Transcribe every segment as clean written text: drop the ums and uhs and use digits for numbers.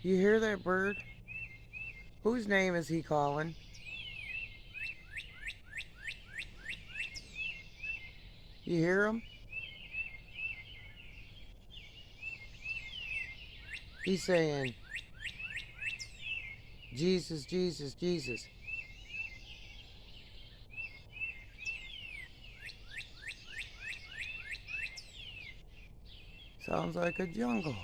You hear that bird? Whose name is he calling? You hear him? He's saying, Jesus, Jesus, Jesus. Sounds like a jungle.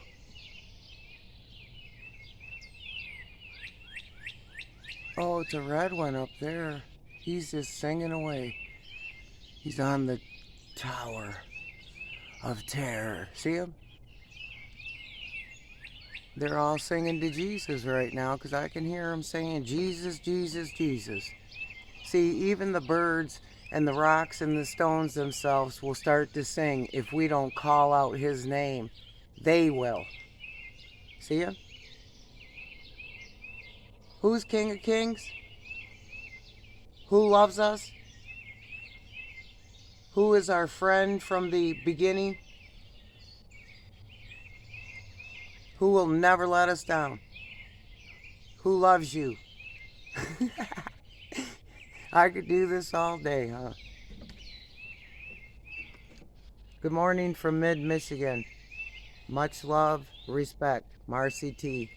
Oh, it's a red one up there. He's just singing away. He's on the Tower of Terror. See him? They're all singing to Jesus right now because I can hear them saying, Jesus, Jesus, Jesus. See, even the birds and the rocks and the stones themselves will start to sing if we don't call out his name. They will. See ya? Who's King of Kings? Who loves us? Who is our friend from the beginning? Who will never let us down? Who loves you? I could do this all day, huh? Good morning from mid-Michigan. Much love, respect. Marcy T.